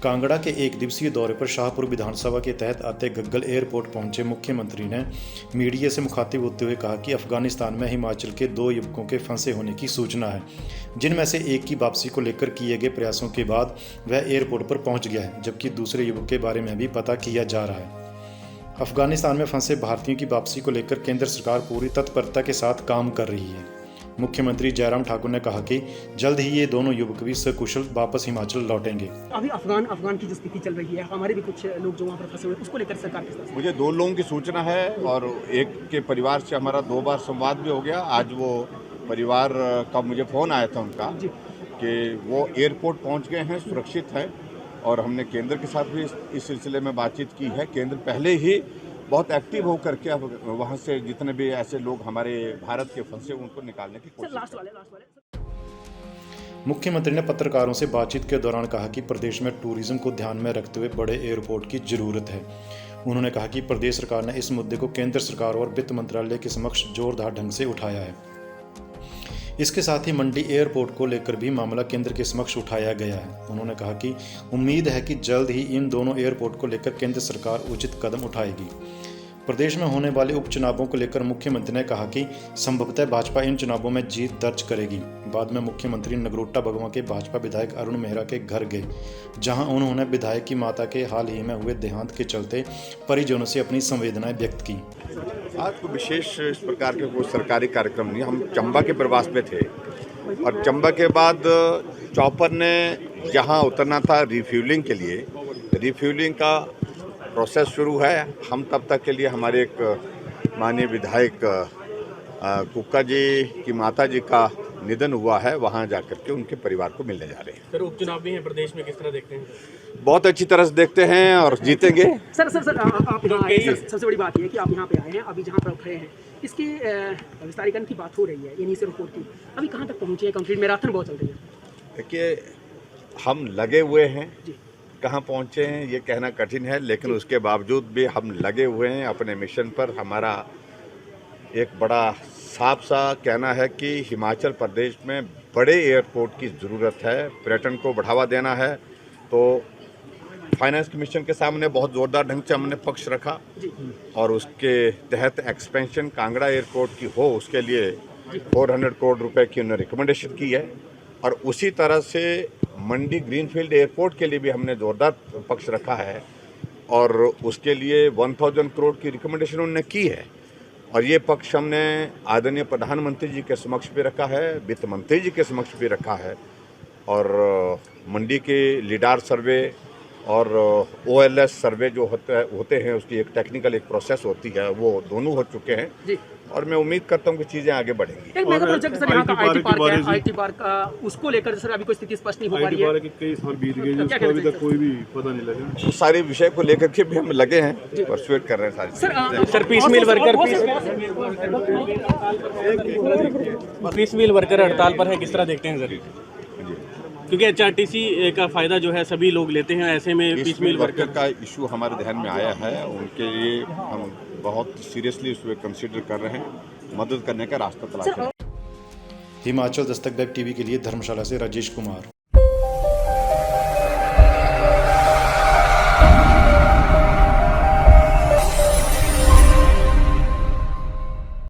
कांगड़ा के एक दिवसीय दौरे पर शाहपुर विधानसभा के तहत आते गग्गल एयरपोर्ट पहुंचे मुख्यमंत्री ने मीडिया से मुखातिब होते हुए कहा कि अफगानिस्तान में हिमाचल के 2 युवकों के फंसे होने की सूचना है, जिनमें से एक की वापसी को लेकर किए गए प्रयासों के बाद वह एयरपोर्ट पर पहुंच गया है, जबकि दूसरे युवक के बारे में भी पता किया जा रहा है। अफगानिस्तान में फंसे भारतीयों की वापसी को लेकर केंद्र सरकार पूरी तत्परता के साथ काम कर रही है। मुख्यमंत्री जयराम ठाकुर ने कहा कि जल्द ही ये दोनों युवक भी सकुशल वापस हिमाचल लौटेंगे। अभी अफगान की जो स्थिति चल रही है, हमारे भी कुछ लोग जो वहाँ पर फंसे हुए हैं, उसको लेकर सरकार किस तरह से? मुझे 2 लोगों की सूचना है और एक के परिवार से हमारा 2 बार संवाद भी हो गया। आज वो परिवार का मुझे फ़ोन आया था उनका कि वो एयरपोर्ट पहुँच गए हैं, सुरक्षित है, और हमने केंद्र के साथ भी इस सिलसिले में बातचीत की है। केंद्र पहले ही बहुत एक्टिव होकर के वहाँ से जितने भी ऐसे लोग हमारे भारत के फंसे उनको निकालने की कोशिश। मुख्यमंत्री ने पत्रकारों से बातचीत के दौरान कहा कि प्रदेश में टूरिज्म को ध्यान में रखते हुए बड़े एयरपोर्ट की जरूरत है। उन्होंने कहा कि प्रदेश सरकार ने इस मुद्दे को केंद्र सरकार और वित्त मंत्रालय के समक्ष जोरदार ढंग से उठाया है। इसके साथ ही मंडी एयरपोर्ट को लेकर भी मामला केंद्र के समक्ष उठाया गया है। उन्होंने कहा कि उम्मीद है कि जल्द ही इन दोनों एयरपोर्ट को लेकर केंद्र सरकार उचित कदम उठाएगी। प्रदेश में होने वाले उपचुनावों को लेकर मुख्यमंत्री ने कहा कि संभवतः भाजपा इन चुनावों में जीत दर्ज करेगी। बाद में मुख्यमंत्री नगरोटा बगवां के भाजपा विधायक अरुण मेहरा के घर गए, जहां उन्होंने विधायक की माता के हाल ही में हुए देहांत के चलते परिजनों से अपनी संवेदनाएं व्यक्त की। आज को विशेष इस प्रकार के कोई सरकारी कार्यक्रम नहीं, हम चंबा के प्रवास में थे और चंबा के बाद चॉपर ने जहां उतरना था रिफ्यूलिंग के लिए, रिफ्यूलिंग का प्रोसेस शुरू है। हम तब तक के लिए हमारे एक माननीय विधायक कुक्का जी की माता जी का निधन हुआ है, वहां जाकर के उनके परिवार को मिलने जा रहे हैं। सर, उपचुनाव भी है प्रदेश में, किस तरह देखते हैं? बहुत अच्छी तरह से देखते हैं और जीतेंगे। सर आप यहाँ आए, सबसे बड़ी बात यह है कि आप यहाँ पे आए हैं, अभी जहाँ पर खड़े हैं इसके विस्तारीकरण की बात हो रही है, ये रिपोर्ट की अभी कहाँ तक पहुँचे हैं? कंप्लीट मैराथन बहुत चल रही है। देखिए, हम लगे हुए हैं, कहाँ पहुँचे हैं ये कहना कठिन है, लेकिन उसके बावजूद भी हम लगे हुए हैं अपने मिशन पर। हमारा एक बड़ा साफ सा कहना है कि हिमाचल प्रदेश में बड़े एयरपोर्ट की ज़रूरत है, पर्यटन को बढ़ावा देना है। तो फाइनेंस कमीशन के सामने बहुत ज़ोरदार ढंग से हमने पक्ष रखा और उसके तहत एक्सपेंशन कांगड़ा एयरपोर्ट की हो, उसके लिए 400 करोड़ रुपए की उन्होंने रिकमेंडेशन की है। और उसी तरह से मंडी ग्रीनफील्ड एयरपोर्ट के लिए भी हमने ज़ोरदार पक्ष रखा है और उसके लिए 1000 करोड़ की रिकमेंडेशन उन्होंने की है। और ये पक्ष हमने आदरणीय प्रधानमंत्री जी के समक्ष भी रखा है, वित्त मंत्री जी के समक्ष भी रखा है। और मंडी के लीडार सर्वे और OLS सर्वे जो होते हैं, उसकी एक टेक्निकल एक प्रोसेस होती है, वो दोनों हो चुके हैं और मैं उम्मीद करता हूँ कि चीज़ें आगे बढ़ेंगी। एक मेगा प्रोजेक्ट सर यहाँ का IT पार्क का, उसको लेकर सर अभी कोई स्थिति स्पष्ट नहीं हो पा रही है। कई साल बीत गए, जिसको अभी तक कोई भी पता नहीं लगा। उस सारे विषय को लेकर के भी हम लगे हैं, परसुएट कर रहे हैं सारी। सर, पीस मिल वर्कर हड़ताल पर है, किस तरह देखते हैं सर? क्योंकि HRTC का फ़ायदा जो है सभी लोग लेते हैं, ऐसे में पीस मिल वर्कर का इशू हमारे ध्यान में आया है। उनके लिए हम बहुत सीरियसली उसको कंसीडर कर रहे हैं, मदद करने का रास्ता तलाश रहे हैं। हिमाचल दस्तक वेब टीवी के लिए धर्मशाला से राजेश कुमार।